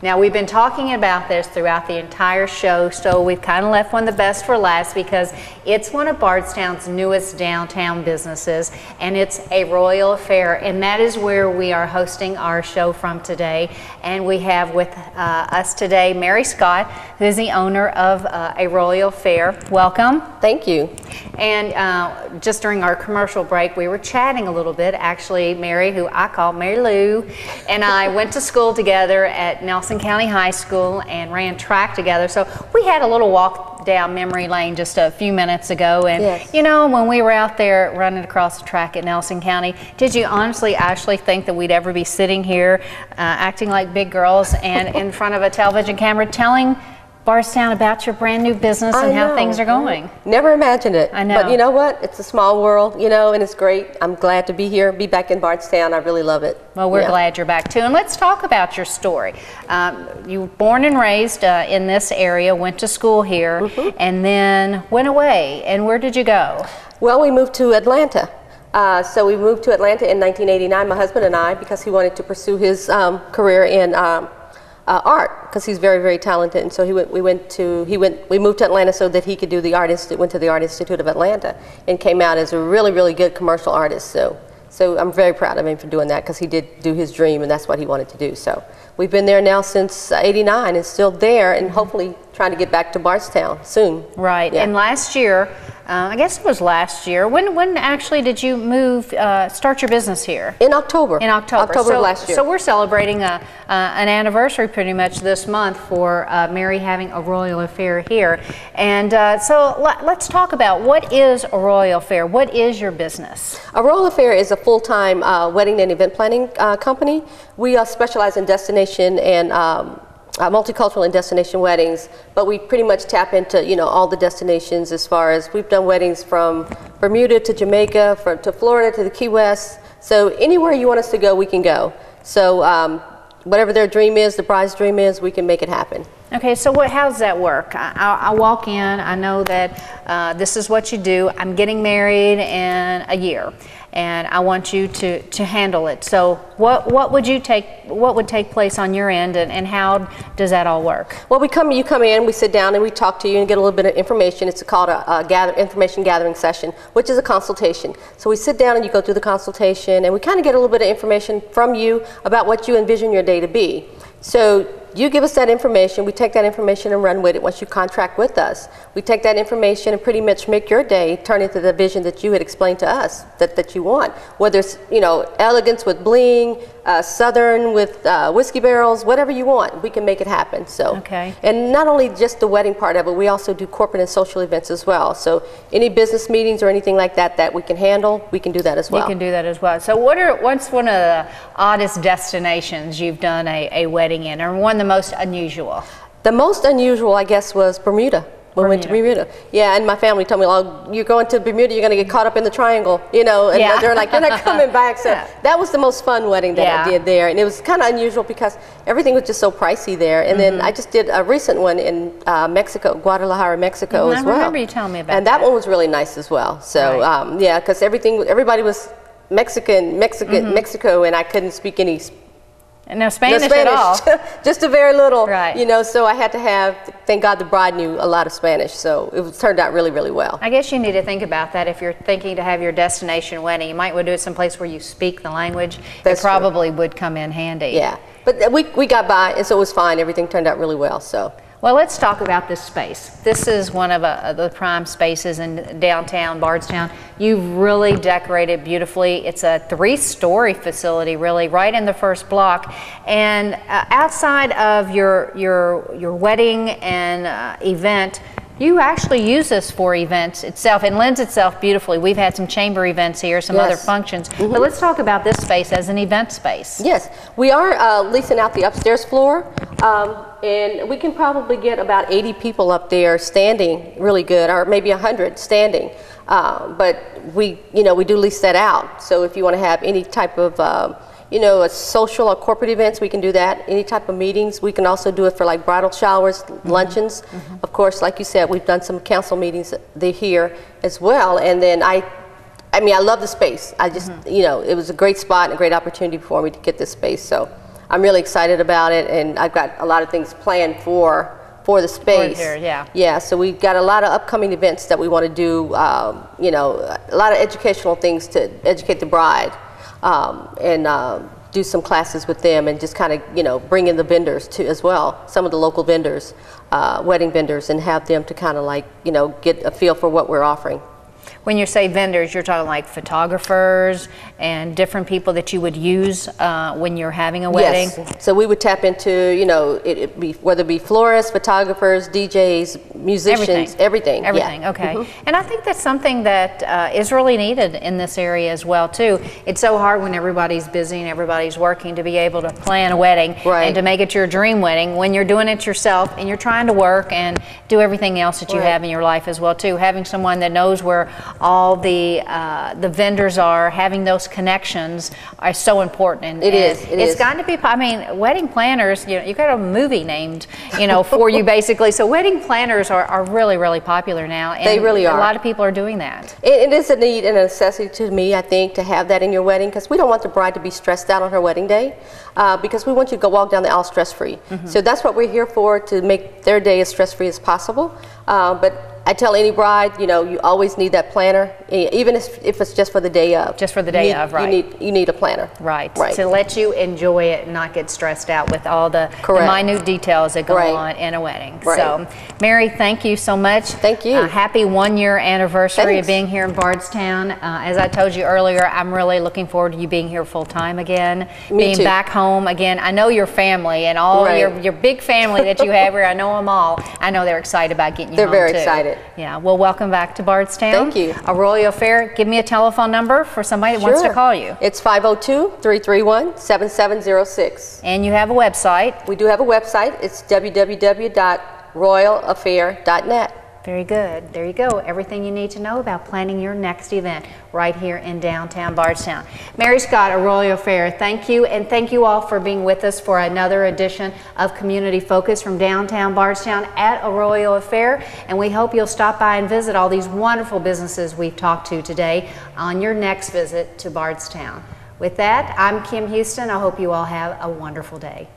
Now, we've been talking about this throughout the entire show, so we've kind of left one of the best for last because it's one of Bardstown's newest downtown businesses, and it's a Royal Affair, and that is where we are hosting our show from today. And we have with us today Mary Scott, who is the owner of a Royal Affair. Welcome. Thank you. And just during our commercial break, we were chatting a little bit. Actually, Mary, who I call Mary Lou, and I went to school together at Nelson County High School and ran track together. So we had a little walk down memory lane just a few minutes ago. And yes. You know, when we were out there running across the track at Nelson County, did you honestly actually think that we'd ever be sitting here acting like big girls and in front of a television camera telling Bardstown about your brand new business and how things are going? Never imagined it. I know. But you know what? It's a small world, you know, and it's great. I'm glad to be here, be back in Bardstown. I really love it. Well, we're glad you're back too. And let's talk about your story. You were born and raised in this area, went to school here, and then went away. And where did you go? Well, we moved to Atlanta. So we moved to Atlanta in 1989, my husband and I, because he wanted to pursue his career in art, because he's very, very talented. And so we moved to Atlanta so that he could do the went to the Art Institute of Atlanta and came out as a really, really good commercial artist. So I'm very proud of him for doing that, because he did do his dream and that's what he wanted to do. So we've been there now since '89 and still there, and hopefully trying to get back to Bardstown soon. Right. Yeah. And last year, I guess it was last year, when actually did you move, start your business here? In October. In October. October of last year. So we're celebrating an anniversary pretty much this month for Mary having a Royal Affair here. And so let's talk about, what is a Royal Affair? What is your business? A Royal Affair is a full-time wedding and event planning company. We specialize in destination and multicultural and destination weddings, but we pretty much tap into, you know, all the destinations, as far as we've done weddings from Bermuda to Jamaica, to Florida to the Key West. So anywhere you want us to go, we can go. So whatever their dream is, the bride's dream is, we can make it happen. Okay, so how does that work? I walk in, I know that this is what you do. I'm getting married in a year, and I want you to handle it. So what would take place on your end, and how does that all work? Well, you come in, we sit down and we talk to you and get a little bit of information. It's called a information gathering session, which is a consultation. So we sit down and you go through the consultation, and we kind of get a little bit of information from you about what you envision your day to be. So you give us that information, we take that information and run with it. Once you contract with us, we take that information and pretty much make your day turn into the vision that you had explained to us that you want. Whether it's, you know, elegance with bling, southern with whiskey barrels, whatever you want, we can make it happen. So, and not only just the wedding part of it, we also do corporate and social events as well. So any business meetings or anything like that we can handle, we can do that as well. You can do that as well. So what's one of the oddest destinations you've done a wedding in, or one of the most unusual? The most unusual, I guess, was Bermuda. We went to Bermuda. Yeah, and my family told me, oh, you're going to Bermuda, you're going to get caught up in the triangle, you know, and they're like, you're not coming back. So that was the most fun wedding that I did there. And it was kind of unusual because everything was just so pricey there. And then I just did a recent one in Mexico, Guadalajara, Mexico as well. I remember you telling me about that. And that one was really nice as well. So, yeah, because everybody was Mexico, and I couldn't speak any No Spanish at all. Just a very little, right. You know, so I had to have, thank God the bride knew a lot of Spanish, so it turned out really, really well. I guess you need to think about that if you're thinking to have your destination wedding. You might want to do it someplace where you speak the language. It probably would come in handy. Yeah, but we got by, and so it was fine. Everything turned out really well, so. Well, let's talk about this space. This is one of the prime spaces in downtown Bardstown. You've really decorated beautifully. It's a 3-story facility, really, right in the first block. And outside of your wedding and event, you actually use this for events itself. It lends itself beautifully. We've had some chamber events here, some other functions. But let's talk about this space as an event space. Yes, we are leasing out the upstairs floor. And we can probably get about 80 people up there standing really good, or maybe 100 standing. But we do lease that out. So if you want to have any type of a social or corporate events, we can do that. Any type of meetings, we can also do it for like bridal showers, luncheons. Of course, like you said, we've done some council meetings here as well. And then I love the space. I just, it was a great spot and a great opportunity for me to get this space. So I'm really excited about it, and I've got a lot of things planned for the space. Here, yeah. Yeah, so we've got a lot of upcoming events that we want to do, you know, a lot of educational things to educate the bride, and do some classes with them, and just kind of, you know, bring in the vendors too as well, some of the local vendors, wedding vendors, and have them to kind of like, you know, get a feel for what we're offering. When you say vendors, you're talking like photographers and different people that you would use when you're having a wedding? Yes. So we would tap into, you know, whether it be florists, photographers, DJs, musicians, everything. Yeah. Okay. And I think that's something that is really needed in this area as well, too. It's so hard when everybody's busy and everybody's working to be able to plan a wedding and to make it your dream wedding when you're doing it yourself and you're trying to work and do everything else that you have in your life as well, too. Having someone that knows where all the vendors are, having those connections are so important. And it's got to be, I mean, wedding planners, you know, you got a movie named, you know, for you basically. So wedding planners are really, really popular now. And they really are. A lot of people are doing that. It is a need and a necessity to me, I think, to have that in your wedding, because we don't want the bride to be stressed out on her wedding day, because we want you to go walk down the aisle stress-free. So that's what we're here for, to make their day as stress-free as possible. But I tell any bride, you know, you always need that planner, even if it's just for the day of. Just for the day of, right. You need a planner. Right. To let you enjoy it and not get stressed out with all the minute details that go on in a wedding. So, Mary, thank you so much. Thank you. Happy 1-year anniversary of being here in Bardstown. As I told you earlier, I'm really looking forward to you being here full time again, being back home again. I know your family and all your big family that you have here. I know them all. I know they're excited about getting you home, They're very excited. Yeah, well, welcome back to Bardstown. Thank you. A Royal Affair. Give me a telephone number for somebody that wants to call you. It's 502-331-7706. And you have a website. We do have a website. It's www.royalaffair.net. Very good. There you go. Everything you need to know about planning your next event right here in downtown Bardstown. Mary Scott, A Royal Affair, thank you, and thank you all for being with us for another edition of Community Focus from downtown Bardstown at A Royal Affair. And we hope you'll stop by and visit all these wonderful businesses we've talked to today on your next visit to Bardstown. With that, I'm Kim Houston. I hope you all have a wonderful day.